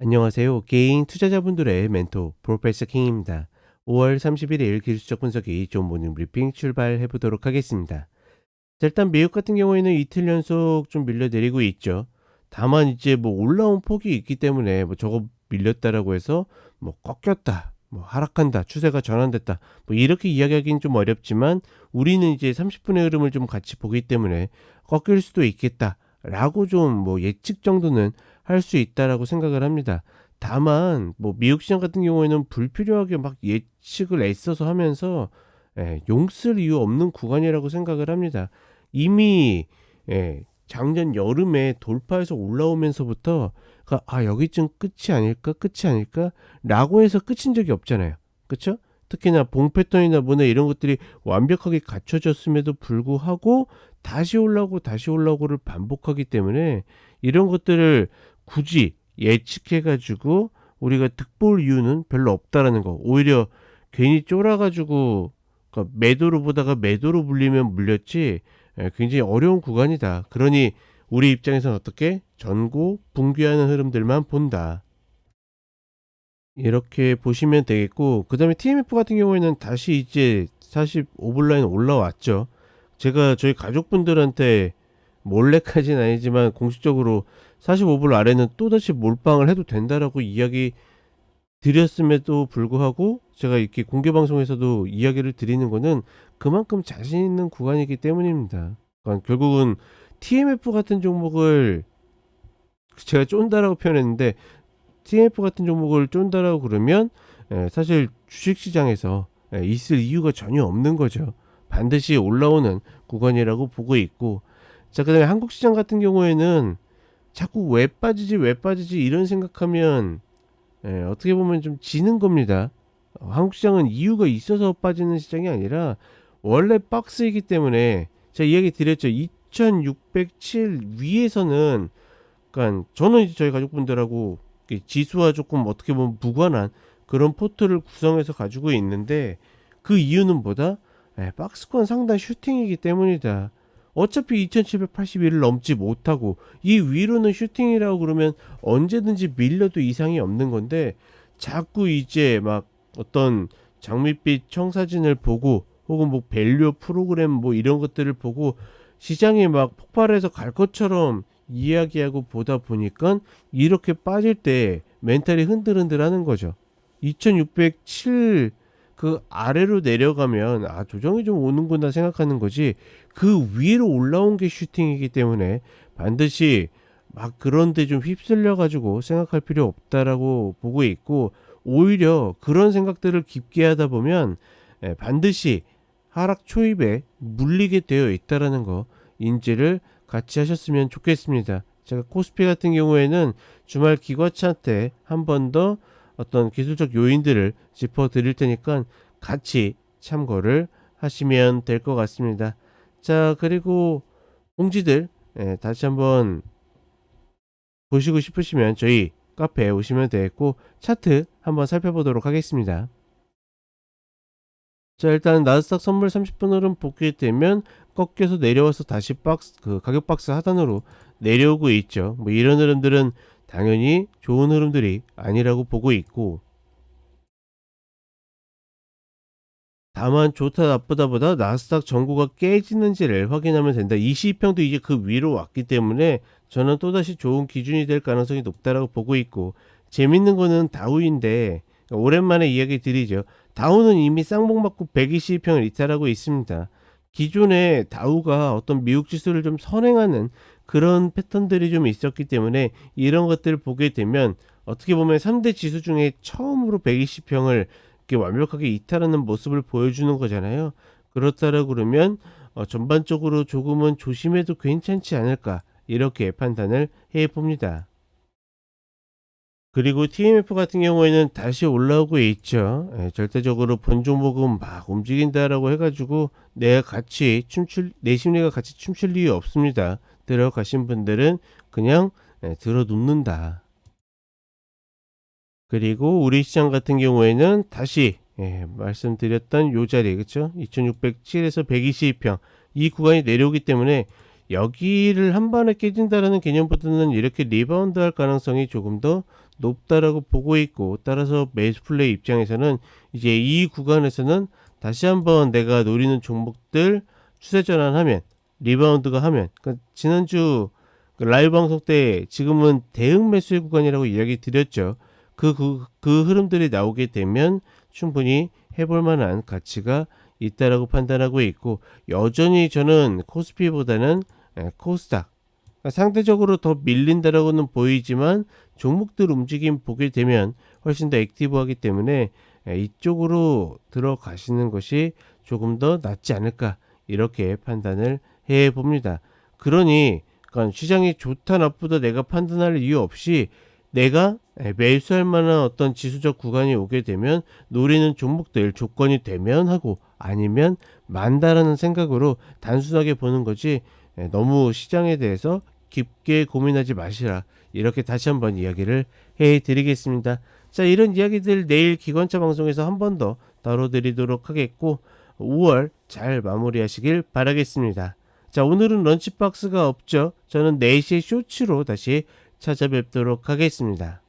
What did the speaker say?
안녕하세요. 개인 투자자분들의 멘토 프로페서 킹입니다. 5월 31일 기술적 분석이 좋은 모닝 브리핑 출발해 보도록 하겠습니다. 자, 일단 미국 같은 경우에는 이틀 연속 좀 밀려내리고 있죠. 다만 이제 뭐 올라온 폭이 있기 때문에 뭐 저거 밀렸다라고 해서 뭐 꺾였다, 뭐 하락한다, 추세가 전환됐다, 뭐 이렇게 이야기하기는 좀 어렵지만 우리는 이제 30분의 흐름을 좀 같이 보기 때문에 꺾일 수도 있겠다라고 좀 뭐 예측 정도는 할 수 있다라고 생각을 합니다. 다만 뭐 미국 시장 같은 경우에는 불필요하게 막 예측을 애써서 하면서 용쓸 이유 없는 구간이라고 생각을 합니다. 이미 작년 여름에 돌파해서 올라오면서부터 여기쯤 끝이 아닐까? 끝이 아닐까? 라고 해서 끝인 적이 없잖아요. 그쵸? 특히나 봉 패턴이나 뭐나 이런 것들이 완벽하게 갖춰졌음에도 불구하고 다시 올라오고 다시 올라오고를 반복하기 때문에 이런 것들을 굳이 예측해 가지고 우리가 득볼 이유는 별로 없다라는 거. 오히려 괜히 쫄아 가지고 매도로 보다가 매도로 물리면 물렸지 굉장히 어려운 구간이다. 그러니 우리 입장에서는 어떻게 전고 붕괴하는 흐름들만 본다. 이렇게 보시면 되겠고, 그다음에 TMF 같은 경우에는 다시 이제 45불 라인 올라왔죠. 제가 저희 가족분들한테 몰래까지는 아니지만 공식적으로 45불 아래는 또다시 몰빵을 해도 된다라고 이야기 드렸음에도 불구하고 제가 이렇게 공개 방송에서도 이야기를 드리는 거는 그만큼 자신 있는 구간이기 때문입니다. 그러니까 결국은 TMF 같은 종목을 제가 쫀다라고 표현했는데 TMF 같은 종목을 쫀다라고 그러면 사실 주식시장에서 있을 이유가 전혀 없는 거죠. 반드시 올라오는 구간이라고 보고 있고, 자, 그다음에 한국 시장 같은 경우에는 자꾸 왜 빠지지 왜 빠지지 이런 생각하면 어떻게 보면 좀 지는 겁니다. 한국 시장은 이유가 있어서 빠지는 시장이 아니라 원래 박스이기 때문에 제가 이야기 드렸죠. 2607 위에서는, 그러니까 저는 이제 저희 가족분들하고 지수와 조금 어떻게 보면 무관한 그런 포트를 구성해서 가지고 있는데, 그 이유는 뭐다? 박스권 상단 슈팅이기 때문이다. 어차피 2781을 넘지 못하고 이 위로는 슈팅이라고 그러면 언제든지 밀려도 이상이 없는 건데, 자꾸 이제 막 어떤 장밋빛 청사진을 보고 혹은 뭐 밸류 프로그램 뭐 이런 것들을 보고 시장이 막 폭발해서 갈 것처럼 이야기하고 보다 보니까 이렇게 빠질 때 멘탈이 흔들흔들 하는 거죠. 2607 그 아래로 내려가면 조정이 좀 오는구나 생각하는 거지, 그 위로 올라온 게 슈팅이기 때문에 반드시 막 그런데 좀 휩쓸려 가지고 생각할 필요 없다라고 보고 있고, 오히려 그런 생각들을 깊게 하다 보면 반드시 하락 초입에 물리게 되어 있다라는 거 인지를 같이 하셨으면 좋겠습니다. 제가 코스피 같은 경우에는 주말 기관차 때 한 번 더 어떤 기술적 요인들을 짚어 드릴 테니까 같이 참고를 하시면 될 것 같습니다. 자, 그리고 공지들 다시 한번 보시고 싶으시면 저희 카페에 오시면 되겠고, 차트 한번 살펴보도록 하겠습니다. 자, 일단 나스닥 선물 30분 흐름 보게 되면 꺾여서 내려와서 다시 박스 그 가격 박스 하단으로 내려오고 있죠. 뭐 이런 흐름들은 당연히 좋은 흐름들이 아니라고 보고 있고, 다만 좋다 나쁘다보다 나스닥 전고가 깨지는지를 확인하면 된다. 22평도 이제 그 위로 왔기 때문에 저는 또다시 좋은 기준이 될 가능성이 높다라고 보고 있고, 재밌는 거는 다우인데 오랜만에 이야기 드리죠. 다우는 이미 쌍봉 맞고 122평을 이탈하고 있습니다. 기존에 다우가 어떤 미국 지수를 좀 선행하는 그런 패턴들이 좀 있었기 때문에 이런 것들을 보게 되면 어떻게 보면 3대 지수 중에 처음으로 120평을 이렇게 완벽하게 이탈하는 모습을 보여주는 거잖아요. 그렇다라 그러면 전반적으로 조금은 조심해도 괜찮지 않을까, 이렇게 판단을 해 봅니다. 그리고 TMF 같은 경우에는 다시 올라오고 있죠. 절대적으로 본 종목은 막 움직인다라고 해가지고 내 심리가 같이 춤출 이유 없습니다. 들어가신 분들은 그냥 들어 눕는다. 그리고 우리 시장 같은 경우에는 다시 말씀드렸던 요 자리, 그쵸? 2607에서 122평 이 구간이 내려오기 때문에 여기를 한 번에 깨진다라는 개념보다는 이렇게 리바운드 할 가능성이 조금 더 높다라고 보고 있고, 따라서 매수 플레이 입장에서는 이제 이 구간에서는 다시 한번 내가 노리는 종목들 추세 전환하면, 리바운드가 하면, 그러니까 지난주 그 라이브 방송 때 지금은 대응 매수의 구간이라고 이야기 드렸죠. 그 흐름들이 나오게 되면 충분히 해볼 만한 가치가 있다라고 판단하고 있고, 여전히 저는 코스피보다는 코스닥, 그러니까 상대적으로 더 밀린다라고는 보이지만 종목들 움직임 보게 되면 훨씬 더 액티브하기 때문에 이쪽으로 들어가시는 것이 조금 더 낫지 않을까, 이렇게 판단을 해 봅니다. 그러니 그러니까 시장이 좋다 나쁘다 내가 판단할 이유 없이 내가 매수할 만한 어떤 지수적 구간이 오게 되면 노리는 종목들 조건이 되면 하고, 아니면 만다라는 생각으로 단순하게 보는 거지, 너무 시장에 대해서 깊게 고민하지 마시라, 이렇게 다시 한번 이야기를 해 드리겠습니다. 자, 이런 이야기들 내일 기관차 방송에서 한 번 더 다뤄드리도록 하겠고, 5월 잘 마무리하시길 바라겠습니다. 자, 오늘은 런치박스가 없죠. 저는 4시에 쇼츠로 다시 찾아뵙도록 하겠습니다.